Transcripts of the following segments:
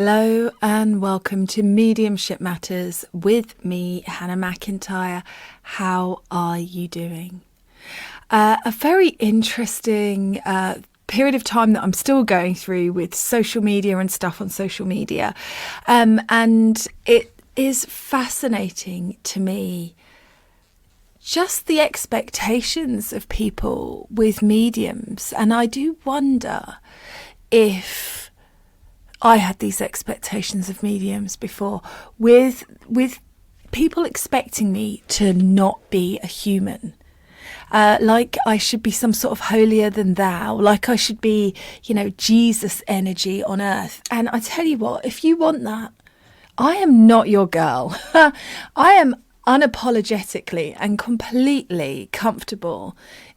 Hello and welcome to Mediumship Matters with me, Hannah McIntyre. How are you doing? A very interesting period of time that I'm still going through with social media and stuff on social media. And it is fascinating to me just the expectations of people with mediums. And I do wonder if I had these expectations of mediums before, with people expecting me to not be a human. Like I should be some sort of holier than thou, like I should be, Jesus energy on earth. And I tell you what, if you want that, I am not your girl. I am unapologetically and completely comfortable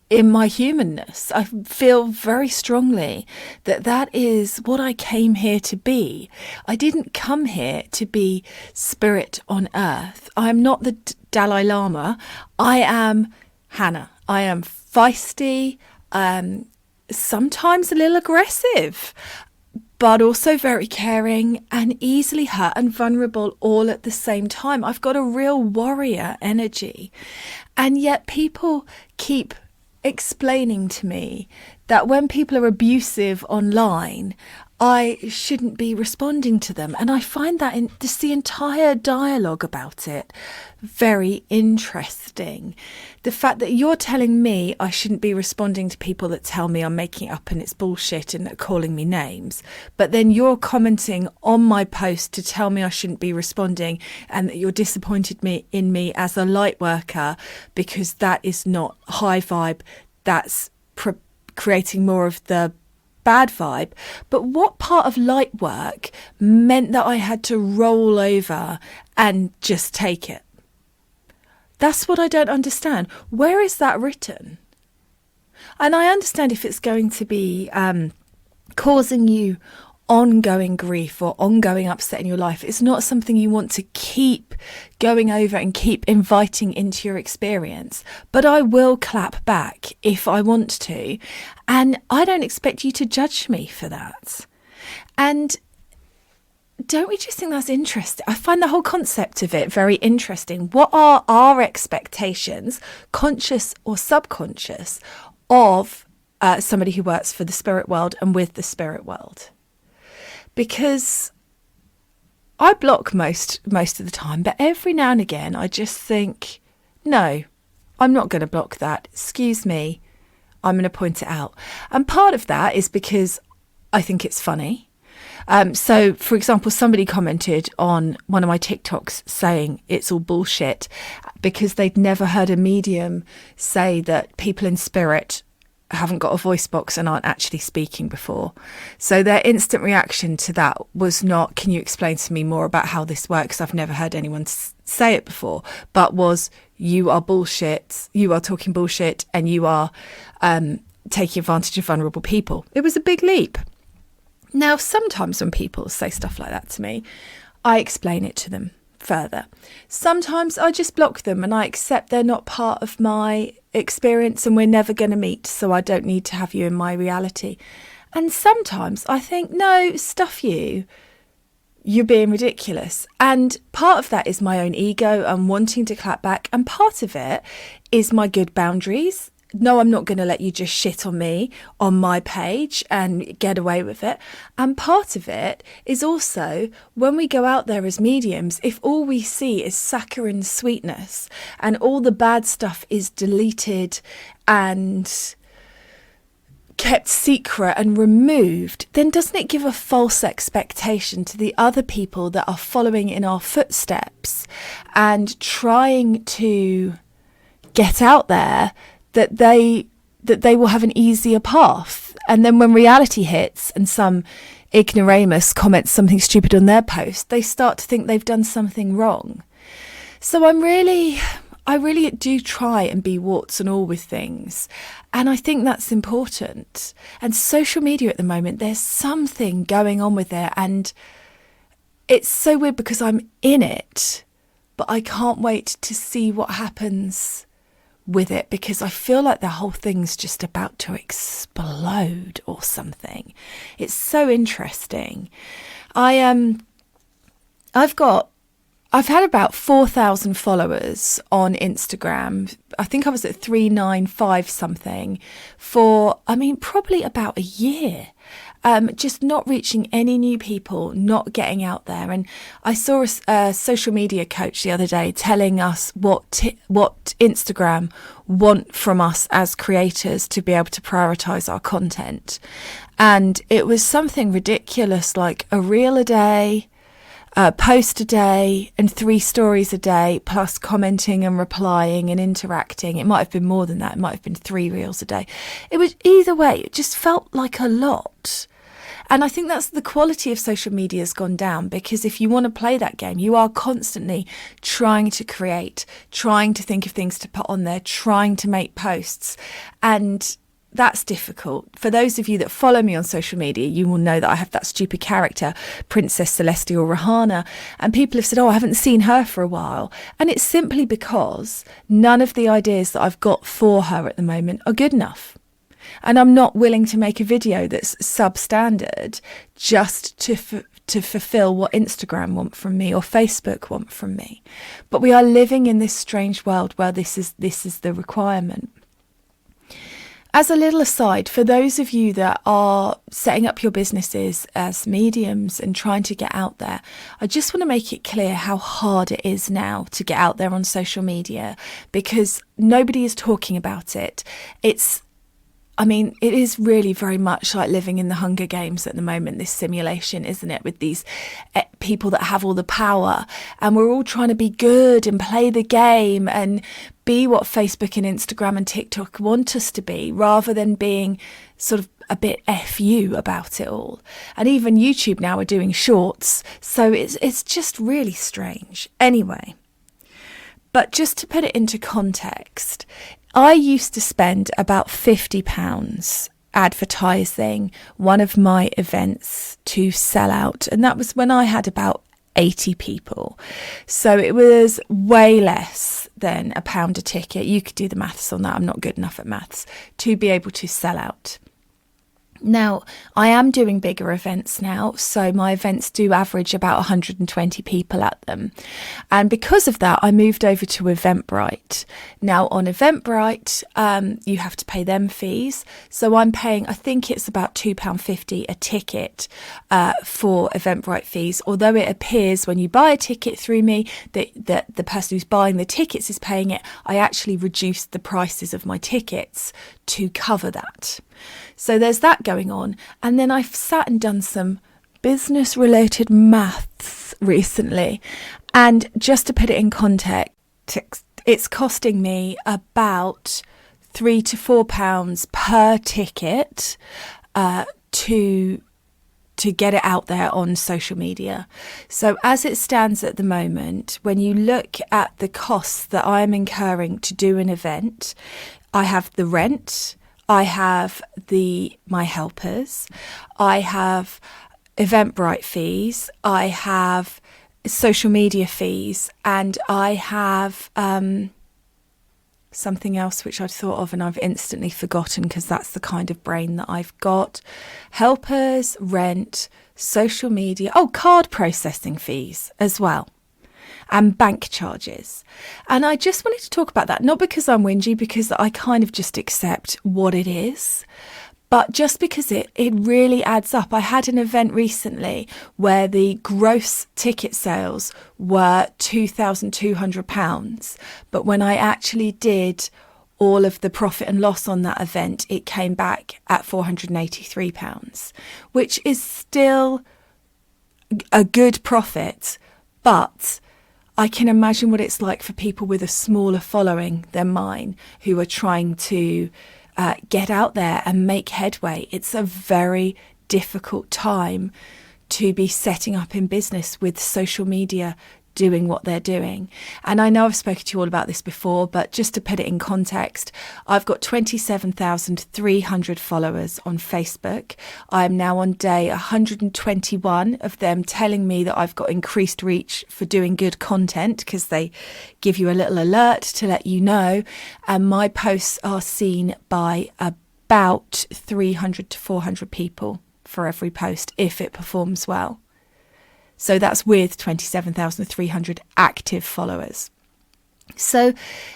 in my humanness. I feel very strongly that that is what I came here to be. I didn't come here to be spirit on earth. I am not the Dalai Lama. I am Hannah. I am feisty, sometimes a little aggressive, but also very caring and easily hurt and vulnerable all at the same time. I've got a real warrior energy. And yet people keep explaining to me that when people are abusive online, I shouldn't be responding to them. And I find that in just the entire dialogue about it very interesting. The fact that you're telling me I shouldn't be responding to people that tell me I'm making up and it's bullshit and calling me names, but then you're commenting on my post to tell me I shouldn't be responding and that you're disappointed in me as a light worker because that is not high vibe, that's creating more of the bad vibe. But what part of light work meant that I had to roll over and just take it? That's what I don't understand. Where is that written? And I understand if it's going to be causing you ongoing grief or ongoing upset in your life. It's not something you want to keep going over and keep inviting into your experience. But I will clap back if I want to. And I don't expect you to judge me for that. And don't we just think that's interesting? I find the whole concept of it very interesting. What are our expectations, conscious or subconscious, of somebody who works for the spirit world and with the spirit world? Because I block most of the time, but every now and again I just think, no, I'm not going to block that. Excuse me, I'm going to point it out. And part of that is because I think it's funny. So, for example, somebody commented on one of my TikToks saying it's all bullshit because they'd never heard a medium say that people in spirit haven't got a voice box and aren't actually speaking before. So their instant reaction to that was not, can you explain to me more about how this works? I've never heard anyone say it before, but was, you are bullshit, you are talking bullshit, and you are taking advantage of vulnerable people. It was a big leap. Now, sometimes when people say stuff like that to me, I explain it to them further. Sometimes I just block them and I accept they're not part of my experience and we're never going to meet, so I don't need to have you in my reality. And sometimes I think, no, stuff you, you're being ridiculous. And part of that is my own ego and wanting to clap back, and part of it is my good boundaries. No, I'm not going to let you just shit on me on my page and get away with it. And part of it is also when we go out there as mediums, if all we see is saccharine sweetness and all the bad stuff is deleted and kept secret and removed, then doesn't it give a false expectation to the other people that are following in our footsteps and trying to get out there that they will have an easier path? And then when reality hits and some ignoramus comments something stupid on their post, they start to think they've done something wrong. So I really do try and be warts and all with things. And I think that's important. And social media at the moment, there's something going on with it. And it's so weird because I'm in it, but I can't wait to see what happens with it, because I feel like the whole thing's just about to explode or something. It's so interesting. I've had about 4,000 followers on Instagram. I think I was at 395 something for, probably about a year. Just not reaching any new people, not getting out there. And I saw a social media coach the other day telling us what Instagram want from us as creators to be able to prioritize our content. And it was something ridiculous, like a reel a day, post a day, and 3 stories a day, plus commenting and replying and interacting. It might have been more than that. It might have been 3 reels a day. It was, either way, it just felt like a lot. And I think that's the quality of social media has gone down, because if you want to play that game, you are constantly trying to create, trying to think of things to put on there, trying to make posts. And that's difficult. For those of you that follow me on social media, you will know that I have that stupid character, Princess Celestial Rahana, and people have said, oh, I haven't seen her for a while. And it's simply because none of the ideas that I've got for her at the moment are good enough. And I'm not willing to make a video that's substandard just to fulfill what Instagram want from me or Facebook want from me. But we are living in this strange world where this is the requirement. As a little aside, for those of you that are setting up your businesses as mediums and trying to get out there, I just want to make it clear how hard it is now to get out there on social media, because nobody is talking about it. It is really very much like living in the Hunger Games at the moment, this simulation, isn't it? With these people that have all the power, and we're all trying to be good and play the game and be what Facebook and Instagram and TikTok want us to be, rather than being sort of a bit FU about it all. And even YouTube now are doing shorts. So it's just really strange. Anyway, but just to put it into context, I used to spend about £50 advertising one of my events to sell out. And that was when I had about 80 people. So it was way less than £1 a ticket. You could do the maths on that. I'm not good enough at maths to be able to sell out. Now, I am doing bigger events now, so my events do average about 120 people at them. And because of that, I moved over to Eventbrite. Now, on Eventbrite, you have to pay them fees. So I'm paying, I think it's about £2.50 a ticket for Eventbrite fees. Although it appears when you buy a ticket through me that the person who's buying the tickets is paying it, I actually reduced the prices of my tickets to cover that. So there's that going on. And then I've sat and done some business related maths recently. And just to put it in context, it's costing me about £3 to £4 per ticket to get it out there on social media. So as it stands at the moment, when you look at the costs that I'm incurring to do an event, I have the rent, I have my helpers, I have Eventbrite fees, I have social media fees, and I have something else which I'd thought of and I've instantly forgotten, because that's the kind of brain that I've got. Helpers, rent, social media, card processing fees as well, and bank charges. And I just wanted to talk about that, not because I'm whingy, because I kind of just accept what it is, but just because it really adds up. I had an event recently where the gross ticket sales were £2,200, but when I actually did all of the profit and loss on that event, it came back at £483, which is still a good profit, but I can imagine what it's like for people with a smaller following than mine who are trying to get out there and make headway. It's a very difficult time to be setting up in business with social media doing what they're doing. And I know I've spoken to you all about this before, but just to put it in context, I've got 27,300 followers on Facebook. I'm now on day 121 of them telling me that I've got increased reach for doing good content, because they give you a little alert to let you know. And my posts are seen by about 300 to 400 people for every post if it performs well. So that's with 27,300 active followers. So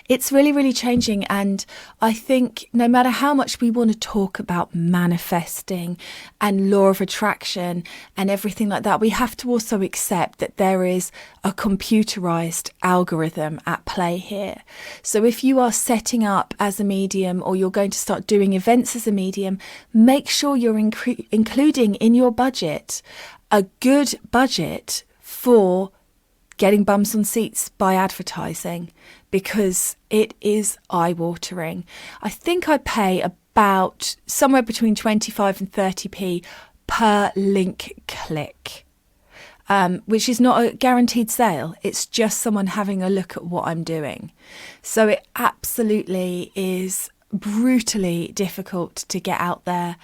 it's really, really changing. And I think no matter how much we want to talk about manifesting and law of attraction and everything like that, we have to also accept that there is a computerized algorithm at play here. So if you are setting up as a medium, or you're going to start doing events as a medium, make sure you're including in your budget a good budget for getting bums on seats by advertising, because it is eye-watering. I think I pay about somewhere between 25 and 30p per link click, which is not a guaranteed sale. It's just someone having a look at what I'm doing. So it absolutely is brutally difficult to get out there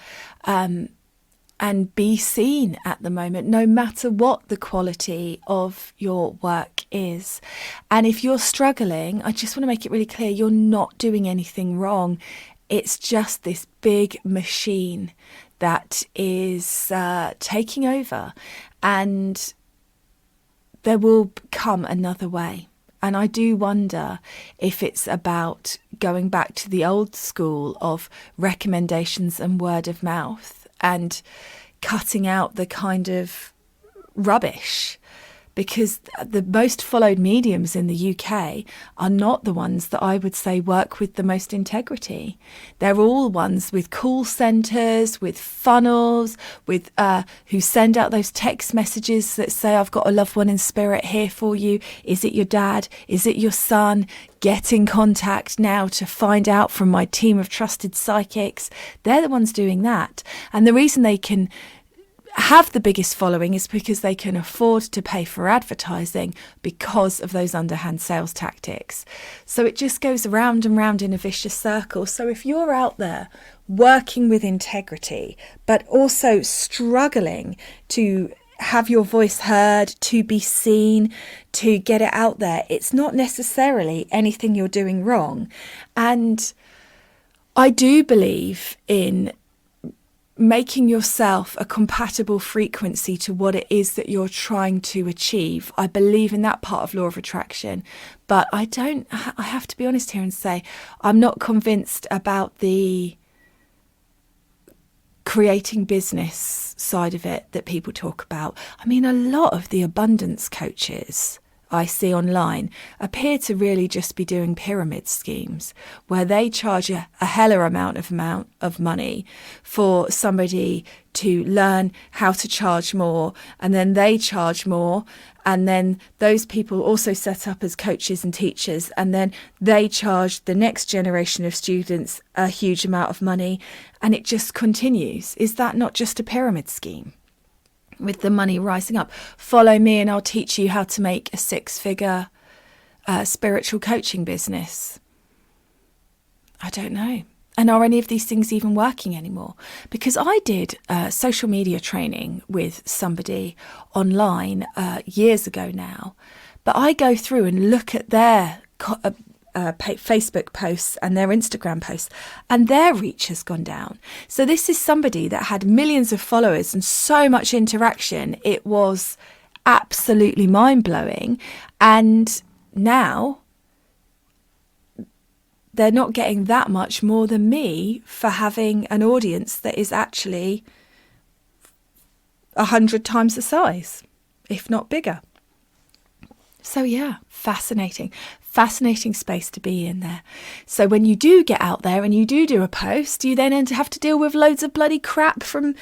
and be seen at the moment, no matter what the quality of your work is. And if you're struggling, I just want to make it really clear, you're not doing anything wrong. It's just this big machine that is taking over, and there will come another way. And I do wonder if it's about going back to the old school of recommendations and word of mouth, and cutting out the kind of rubbish, because the most followed mediums in the UK are not the ones that I would say work with the most integrity. They're all ones with call centres, with funnels, with who send out those text messages that say, I've got a loved one in spirit here for you. Is it your dad? Is it your son? Get in contact now to find out from my team of trusted psychics. They're the ones doing that. And the reason they can have the biggest following is because they can afford to pay for advertising because of those underhand sales tactics. So it just goes round and round in a vicious circle. So if you're out there working with integrity, but also struggling to have your voice heard, to be seen, to get it out there, it's not necessarily anything you're doing wrong. And I do believe in making yourself a compatible frequency to what it is that you're trying to achieve. I believe in that part of law of attraction, but I have to be honest here and say, I'm not convinced about the creating business side of it that people talk about. I mean, a lot of the abundance coaches I see online appear to really just be doing pyramid schemes where they charge a heller amount of money for somebody to learn how to charge more, and then they charge more, and then those people also set up as coaches and teachers, and then they charge the next generation of students a huge amount of money, and it just continues. Is that not just a pyramid scheme? With the money rising up. Follow me and I'll teach you how to make a 6-figure spiritual coaching business. I don't know. And are any of these things even working anymore? Because I did social media training with somebody online years ago now, but I go through and look at their Facebook posts and their Instagram posts, and their reach has gone down. So this is somebody that had millions of followers and so much interaction. It was absolutely mind-blowing. And now they're not getting that much more than me for having an audience that is actually 100 times the size, if not bigger. So yeah, fascinating space to be in there. So when you do get out there and you do a post, you then have to deal with loads of bloody crap from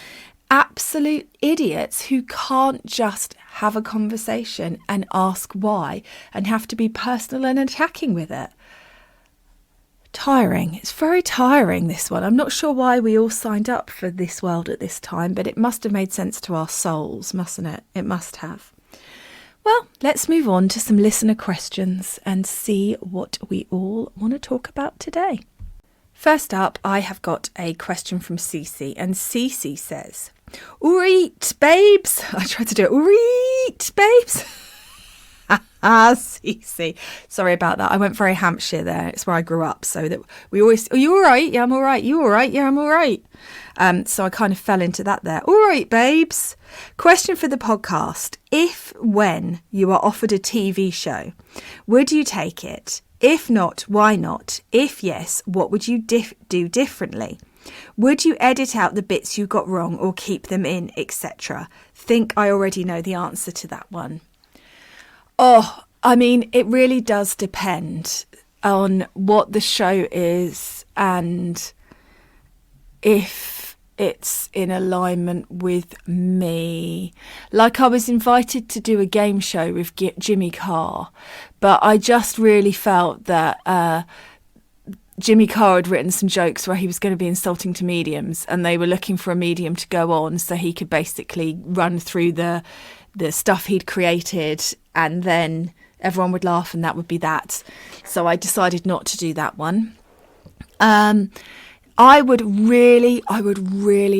absolute idiots who can't just have a conversation and ask why and have to be personal and attacking with it. Tiring. It's very tiring, this one. I'm not sure why we all signed up for this world at this time, but it must have made sense to our souls, mustn't it? It must have. Well, let's move on to some listener questions and see what we all want to talk about today. First up, I have got a question from Cece, and Cece says, "Oorit, babes." I tried to do it. "Oorit, babes." Cece. Sorry about that. I went very Hampshire there. It's where I grew up. So that we always, are you all right? Yeah, I'm all right. You all right? Yeah, I'm all right. So I kind of fell into that there. All right, babes. Question for the podcast. If, when you are offered a TV show, would you take it? If not, why not? If yes, what would you do differently? Would you edit out the bits you got wrong or keep them in, etc.? Think I already know the answer to that one. Oh, I mean, it really does depend on what the show is and if it's in alignment with me. Like, I was invited to do a game show with Jimmy Carr, but I just really felt that Jimmy Carr had written some jokes where he was going to be insulting to mediums, and they were looking for a medium to go on so he could basically run through the stuff he'd created, and then everyone would laugh and that would be that. So I decided not to do that one. I would really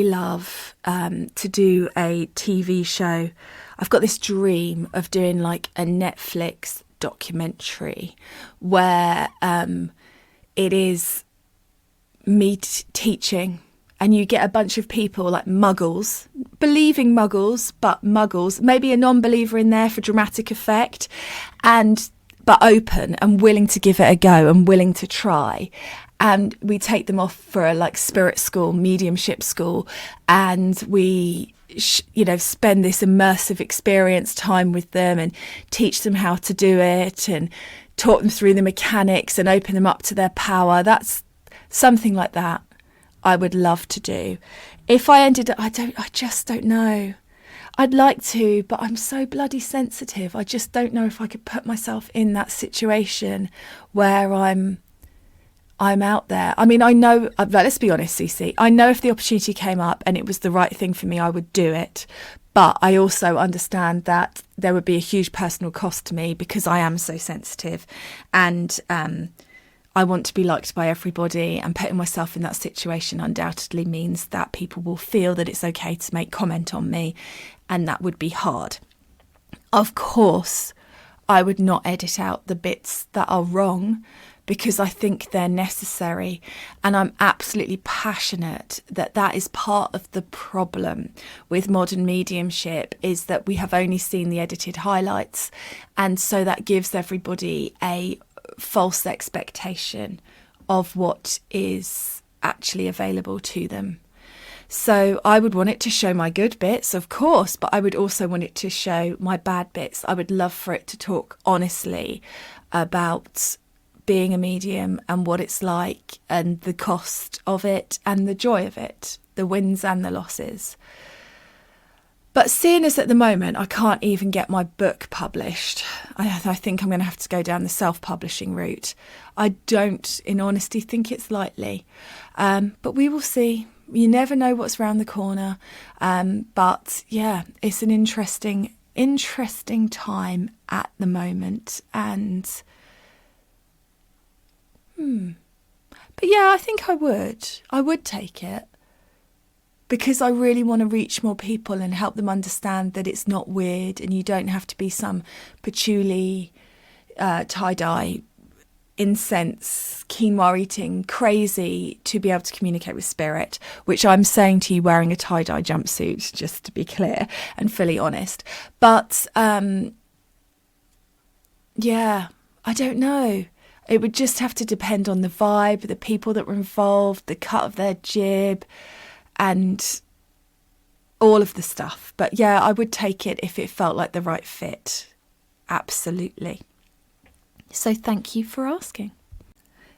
love to do a TV show. I've got this dream of doing like a Netflix documentary where it is me teaching, and you get a bunch of people like muggles, believing muggles, but muggles, maybe a non-believer in there for dramatic effect, but open and willing to give it a go and willing to try. And we take them off for a like spirit school, mediumship school, and we spend this immersive experience time with them and teach them how to do it and talk them through the mechanics and open them up to their power. That's something like that I would love to do. If I ended up, I just don't know. I'd like to, but I'm so bloody sensitive. I just don't know if I could put myself in that situation where I'm out there. I mean, I know, let's be honest, Cece, I know if the opportunity came up and it was the right thing for me, I would do it. But I also understand that there would be a huge personal cost to me because I am so sensitive, and I want to be liked by everybody, and putting myself in that situation undoubtedly means that people will feel that it's okay to make comment on me, and that would be hard. Of course, I would not edit out the bits that are wrong, because I think they're necessary, and I'm absolutely passionate that is part of the problem with modern mediumship, is that we have only seen the edited highlights, and so that gives everybody a false expectation of what is actually available to them. So I would want it to show my good bits, of course, but I would also want it to show my bad bits. I would love for it to talk honestly about being a medium and what it's like, and the cost of it and the joy of it, the wins and the losses. But seeing as at the moment I can't even get my book published, I think I'm going to have to go down the self-publishing route. I don't, in honesty, think it's likely. But we will see. You never know what's around the corner. But yeah, it's an interesting time at the moment. And but yeah, I think I would take it, because I really want to reach more people and help them understand that it's not weird, and you don't have to be some patchouli, tie-dye, incense, quinoa eating crazy to be able to communicate with spirit, which I'm saying to you wearing a tie-dye jumpsuit, just to be clear and fully honest. But yeah, I don't know. It would just have to depend on the vibe, the people that were involved, the cut of their jib, and all of the stuff. But yeah, I would take it if it felt like the right fit. Absolutely. So thank you for asking.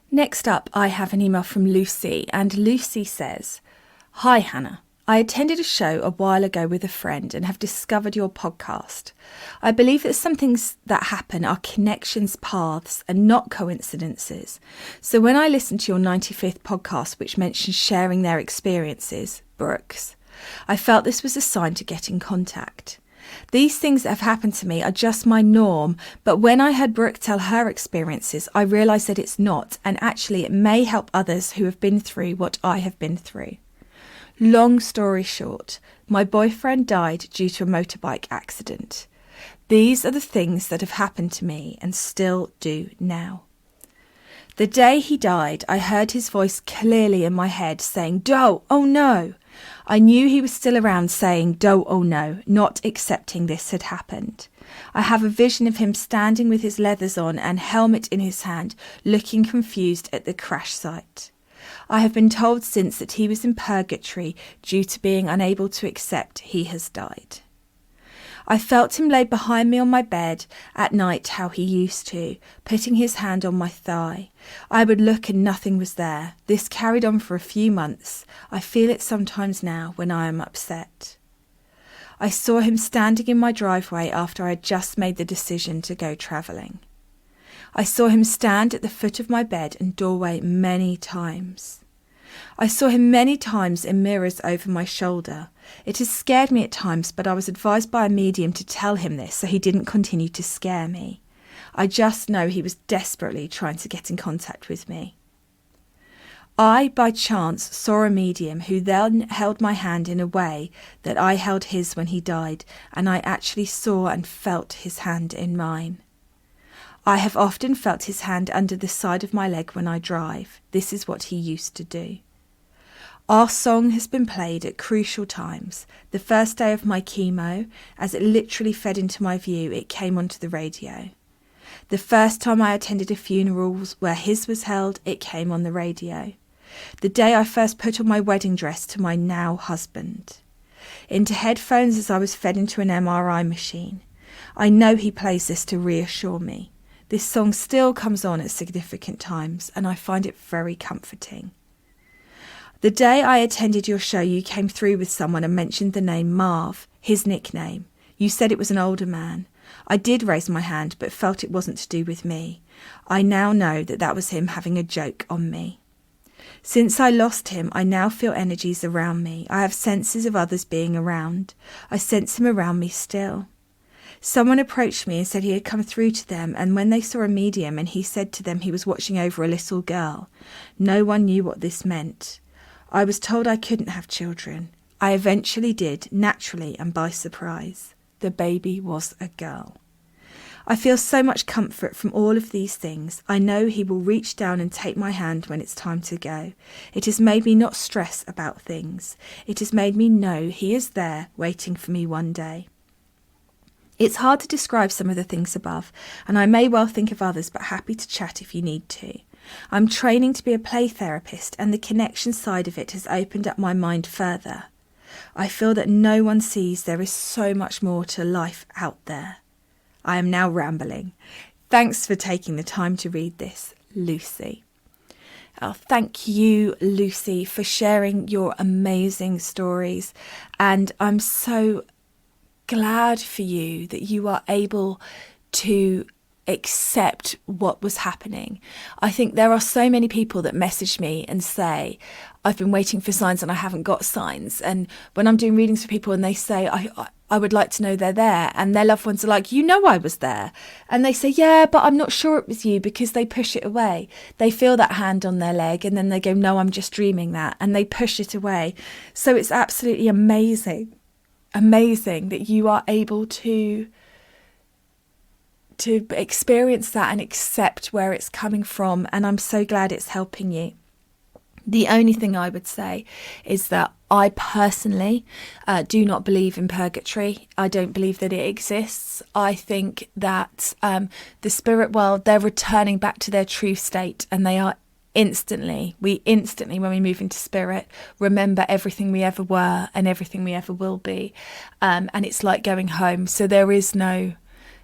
Next up, I have an email from Lucy, and Lucy says, "Hi Hannah. I attended a show a while ago with a friend and have discovered your podcast. I believe that some things that happen are connections, paths, and not coincidences. So when I listened to your 95th podcast, which mentions sharing their experiences, Brooks, I felt this was a sign to get in contact. These things that have happened to me are just my norm, but when I heard Brooke tell her experiences, I realised that it's not, and actually it may help others who have been through what I have been through. Long story short, my boyfriend died due to a motorbike accident. These are the things that have happened to me and still do now. The day he died, I heard his voice clearly in my head saying, "Don't, oh no." I knew he was still around saying, "Don't, oh no," not accepting this had happened. I have a vision of him standing with his leathers on and helmet in his hand, looking confused at the crash site. I have been told since that he was in purgatory due to being unable to accept he has died. I felt him lay behind me on my bed at night how he used to, putting his hand on my thigh. I would look and nothing was there. This carried on for a few months. I feel it sometimes now when I am upset. I saw him standing in my driveway after I had just made the decision to go travelling. I saw him stand at the foot of my bed and doorway many times. I saw him many times in mirrors over my shoulder. It has scared me at times, but I was advised by a medium to tell him this so he didn't continue to scare me. I just know he was desperately trying to get in contact with me. I, by chance, saw a medium who then held my hand in a way that I held his when he died, and I actually saw and felt his hand in mine. I have often felt his hand under the side of my leg when I drive. This is what he used to do. Our song has been played at crucial times. The first day of my chemo, as it literally fed into my view, it came onto the radio. The first time I attended a funeral where his was held, it came on the radio. The day I first put on my wedding dress to my now husband. Into headphones as I was fed into an MRI machine. I know he plays this to reassure me. This song still comes on at significant times, and I find it very comforting. The day I attended your show, you came through with someone and mentioned the name Marv, his nickname. You said it was an older man. I did raise my hand, but felt it wasn't to do with me. I now know that that was him having a joke on me. Since I lost him, I now feel energies around me. I have senses of others being around. I sense him around me still. Someone approached me and said he had come through to them, and when they saw a medium and he said to them he was watching over a little girl, no one knew what this meant. I was told I couldn't have children. I eventually did, naturally and by surprise. The baby was a girl. I feel so much comfort from all of these things. I know he will reach down and take my hand when it's time to go. It has made me not stress about things. It has made me know he is there waiting for me one day. It's hard to describe some of the things above, and I may well think of others, but happy to chat if you need to. I'm training to be a play therapist, and the connection side of it has opened up my mind further. I feel that no one sees there is so much more to life out there. I am now rambling. Thanks for taking the time to read this, Lucy. Oh, thank you, Lucy, for sharing your amazing stories, and I'm so glad for you that you are able to accept what was happening. I think there are so many people that message me and say, I've been waiting for signs and I haven't got signs. And when I'm doing readings for people and they say, I would like to know they're there, and their loved ones are like, you know I was there. And they say, yeah, but I'm not sure it was you, because they push it away. They feel that hand on their leg and then they go, no, I'm just dreaming that. And they push it away. So it's absolutely amazing that you are able to experience that and accept where it's coming from, and I'm so glad it's helping you. The only thing I would say is that I personally do not believe in purgatory. I don't believe that it exists. I think that the spirit world, they're returning back to their true state, and they are instantly, when we move into spirit, remember everything we ever were and everything we ever will be. And it's like going home. So there is no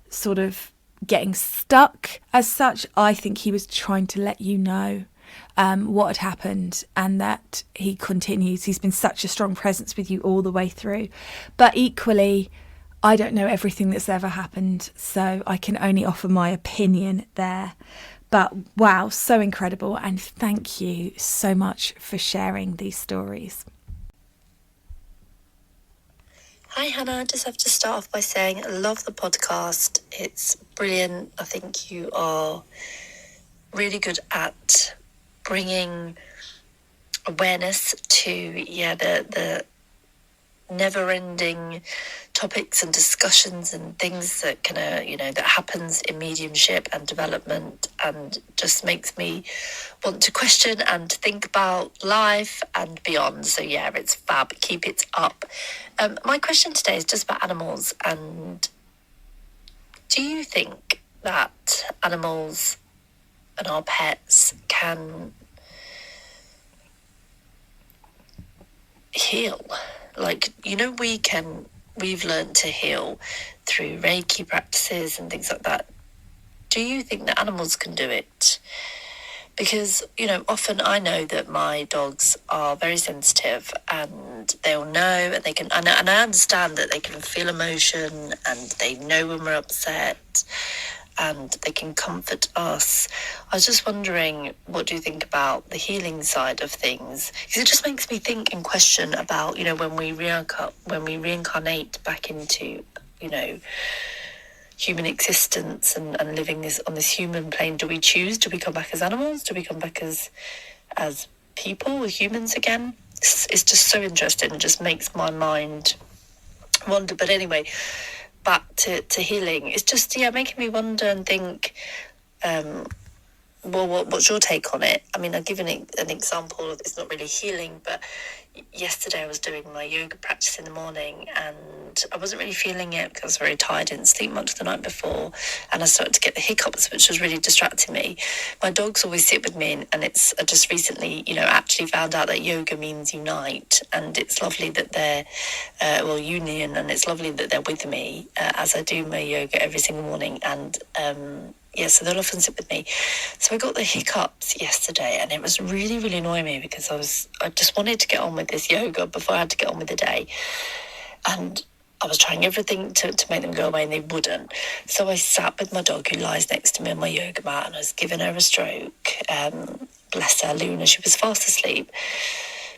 sort of getting stuck as such. I think he was trying to let you know what had happened, and that he continues. He's been such a strong presence with you all the way through. But equally, I don't know everything that's ever happened, so I can only offer my opinion there. But wow, so incredible, and thank you so much for sharing these stories. Hi Hannah, I just have to start off by saying I love the podcast. It's brilliant. I think you are really good at bringing awareness to the never-ending topics and discussions and things that that happens in mediumship and development, and just makes me want to question and think about life and beyond. So yeah, it's fab. Keep it up. My question today is just about animals. And do you think that animals and our pets can heal? Like, we've learned to heal through Reiki practices and things like that. Do you think that animals can do it? Because, often I know that my dogs are very sensitive, and they'll know, and they can, and I understand that they can feel emotion, and they know when we're upset, and they can comfort us. I was just wondering, what do you think about the healing side of things? Because it just makes me think and question about, when we reincarnate back into, human existence and living on this human plane. Do we choose? Do we come back as animals? Do we come back as people, as humans again? It's just so interesting. It just makes my mind wonder. But anyway, back to healing. It's just, making me wonder and think, what's your take on it? I mean, I'll give an example. It's not really healing, but yesterday I was doing my yoga practice in the morning, and I wasn't really feeling it because I was very tired, didn't sleep much the night before, and I started to get the hiccups, which was really distracting me. My dogs always sit with me, and I just recently, actually found out that yoga means unite, and it's lovely that they're, union, and it's lovely that they're with me as I do my yoga every single morning, and so they'll often sit with me. So I got the hiccups yesterday, and it was really, really annoying me because I just wanted to get on with this yoga before I had to get on with the day. And I was trying everything to make them go away, and they wouldn't. So I sat with my dog, who lies next to me on my yoga mat, and I was giving her a stroke. Bless her, Luna, she was fast asleep.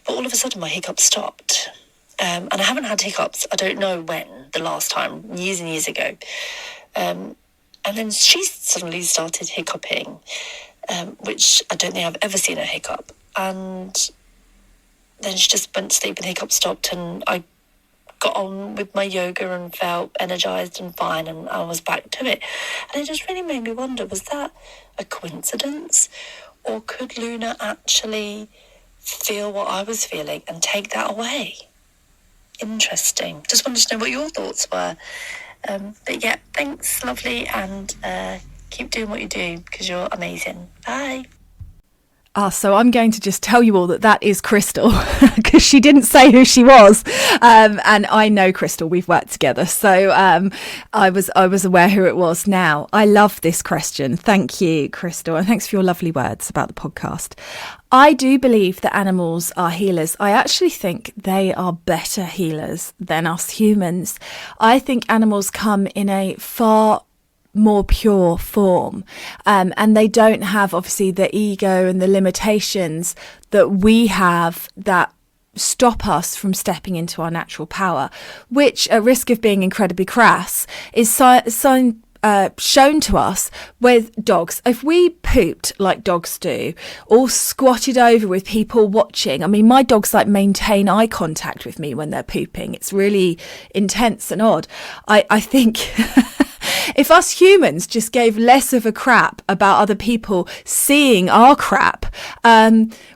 But all of a sudden my hiccups stopped. And I haven't had hiccups, I don't know when, the last time, years and years ago. And then she suddenly started hiccuping, which I don't think I've ever seen her hiccup. And then she just went to sleep, and the hiccup stopped, and I got on with my yoga and felt energised and fine, and I was back to it. And it just really made me wonder, was that a coincidence? Or could Luna actually feel what I was feeling and take that away? Interesting. Just wanted to know what your thoughts were. But yeah, thanks, lovely, and keep doing what you do, because you're amazing. Bye. So I'm going to just tell you all that is Crystal, because she didn't say who she was, and I know Crystal. We've worked together, so I was aware who it was. Now, I love this question. Thank you, Crystal, and thanks for your lovely words about the podcast. I do believe that animals are healers. I actually think they are better healers than us humans. I think animals come in a far more pure form, and they don't have obviously the ego and the limitations that we have that stop us from stepping into our natural power, which, at risk of being incredibly crass, is shown to us with dogs. If we pooped like dogs do, all squatted over with people watching, I mean, my dogs maintain eye contact with me when they're pooping. It's really intense and odd. I think if us humans just gave less of a crap about other people seeing our crap,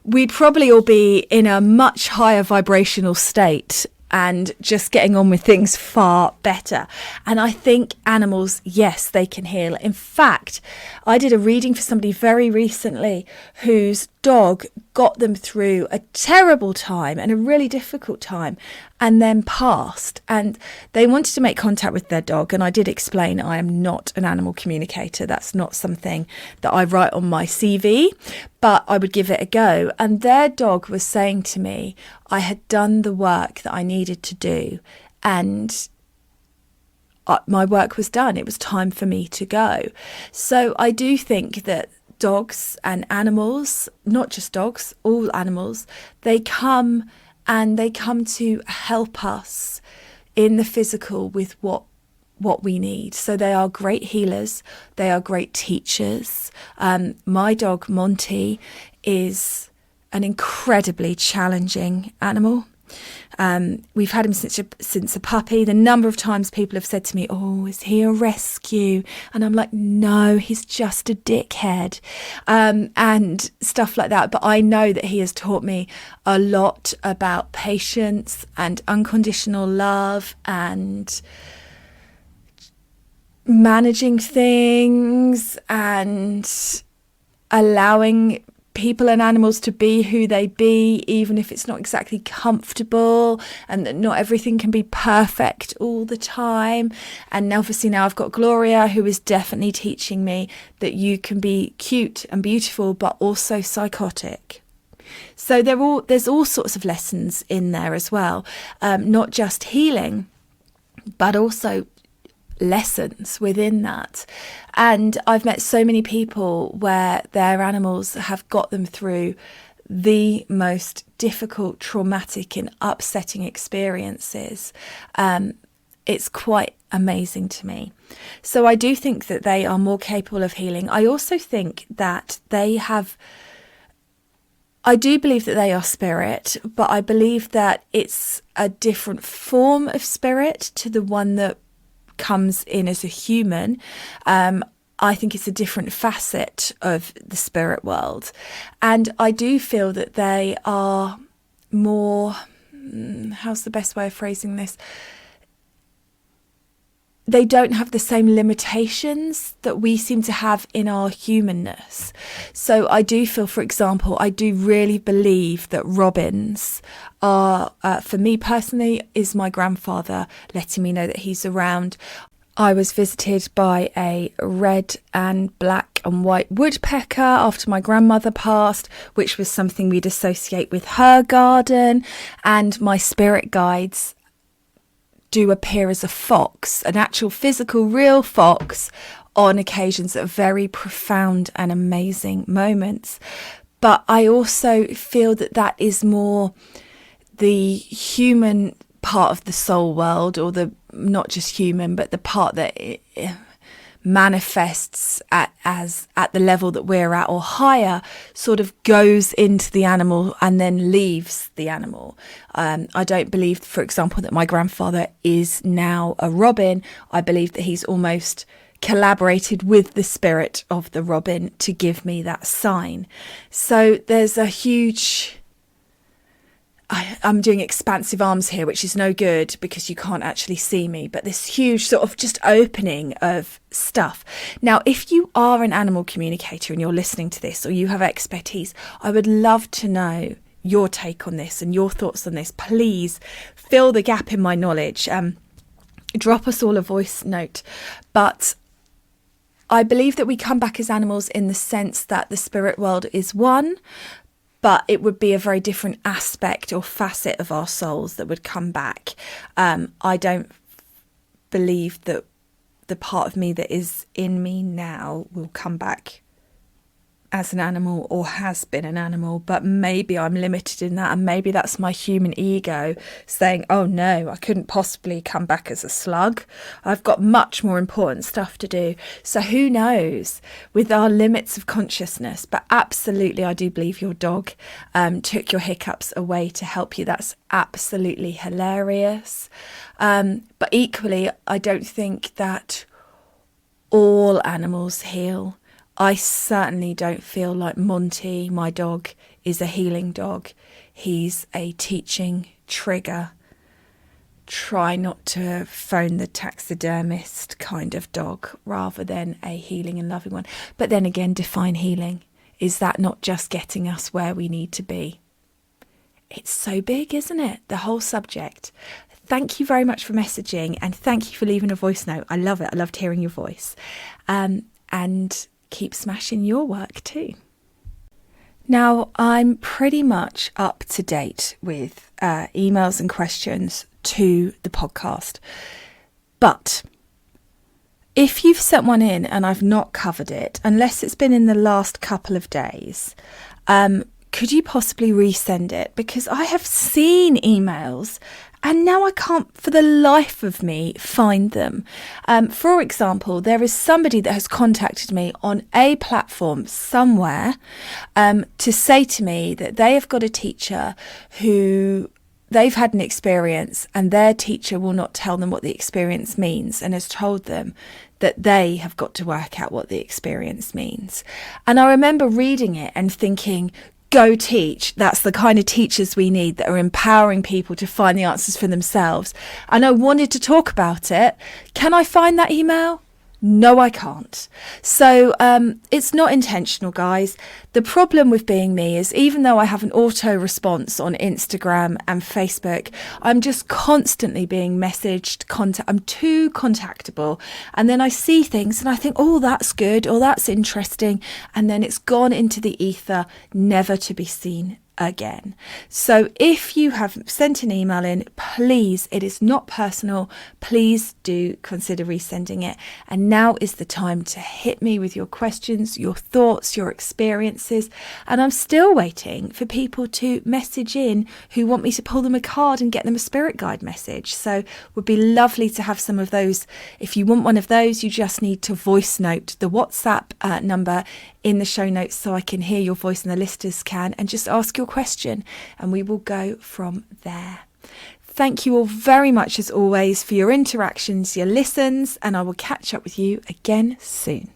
we'd probably all be in a much higher vibrational state and just getting on with things far better. And I think animals, yes, they can heal. In fact, I did a reading for somebody very recently whose dog got them through a terrible time and a really difficult time, and then passed. And they wanted to make contact with their dog, and I did explain I am not an animal communicator. That's not something that I write on my CV, but I would give it a go. And their dog was saying to me, I had done the work that I needed to do, and my work was done. It was time for me to go. So I do think that dogs and animals, not just dogs, all animals, they come to help us in the physical with what we need. So they are great healers. They are great teachers. My dog, Monty, is an incredibly challenging animal. We've had him since a puppy. The number of times people have said to me, oh, is he a rescue? And I'm like, no, he's just a dickhead, and stuff like that. But I know that he has taught me a lot about patience and unconditional love and managing things and allowing people and animals to be who they be, even if it's not exactly comfortable, and that not everything can be perfect all the time. And obviously now I've got Gloria, who is definitely teaching me that you can be cute and beautiful but also psychotic. So there's all sorts of lessons in there as well, not just healing but also lessons within that. And I've met so many people where their animals have got them through the most difficult, traumatic and upsetting experiences. It's quite amazing to me. So I do think that they are more capable of healing. I also think that I do believe that they are spirit, but I believe that it's a different form of spirit to the one that comes in as a human. I think it's a different facet of the spirit world. And I do feel that they are more, how's the best way of phrasing this? They don't have the same limitations that we seem to have in our humanness. So I do feel, for example, I do really believe that robins are, for me personally, is my grandfather letting me know that he's around. I was visited by a red and black and white woodpecker after my grandmother passed, which was something we'd associate with her garden. And my spirit guides do appear as a fox, an actual physical real fox, on occasions at very profound and amazing moments. But I also feel that that is more the human part of the soul world, or the not just human, but the part that it manifests at the level that we're at or higher, sort of goes into the animal and then leaves the animal. I don't believe, for example, that my grandfather is now a robin. I believe that he's almost collaborated with the spirit of the robin to give me that sign. So there's a huge... I'm doing expansive arms here, which is no good because you can't actually see me, but this huge sort of just opening of stuff. Now, if you are an animal communicator and you're listening to this, or you have expertise, I would love to know your take on this and your thoughts on this. Please fill the gap in my knowledge. Drop us all a voice note. But I believe that we come back as animals in the sense that the spirit world is one, but it would be a very different aspect or facet of our souls that would come back. I don't believe that the part of me that is in me now will come back as an animal or has been an animal, but maybe I'm limited in that, and maybe that's my human ego saying, oh no, I couldn't possibly come back as a slug. I've got much more important stuff to do. So who knows with our limits of consciousness. But absolutely, I do believe your dog took your hiccups away to help you. That's absolutely hilarious. But equally, I don't think that all animals heal. I certainly don't feel like Monty, my dog, is a healing dog. He's a teaching trigger. Try not to phone the taxidermist kind of dog rather than a healing and loving one. But then again, define healing. Is that not just getting us where we need to be? It's so big, isn't it? The whole subject. Thank you very much for messaging, and thank you for leaving a voice note. I love it. I loved hearing your voice. And keep smashing your work too. Now, I'm pretty much up to date with emails and questions to the podcast. But if you've sent one in and I've not covered it, unless it's been in the last couple of days, could you possibly resend it? Because I have seen emails and now I can't for the life of me find them. For example, there is somebody that has contacted me on a platform somewhere to say to me that they have got a teacher who they've had an experience and their teacher will not tell them what the experience means and has told them that they have got to work out what the experience means. And I remember reading it and thinking, go teach. That's the kind of teachers we need, that are empowering people to find the answers for themselves. And I wanted to talk about it. Can I find that email? No, I can't. So it's not intentional, guys. The problem with being me is, even though I have an auto response on Instagram and Facebook, I'm just constantly being messaged. I'm too contactable. And then I see things and I think, oh, that's good, or that's interesting. And then it's gone into the ether, never to be seen again. So if you have sent an email in, please, it is not personal, please do consider resending it. And now is the time to hit me with your questions, your thoughts, your experiences. And I'm still waiting for people to message in who want me to pull them a card and get them a spirit guide message. So it would be lovely to have some of those. If you want one of those, you just need to voice note the WhatsApp number in the show notes so I can hear your voice and the listeners can, and just ask your question and we will go from there. Thank you all very much as always for your interactions, your listens, and I will catch up with you again soon.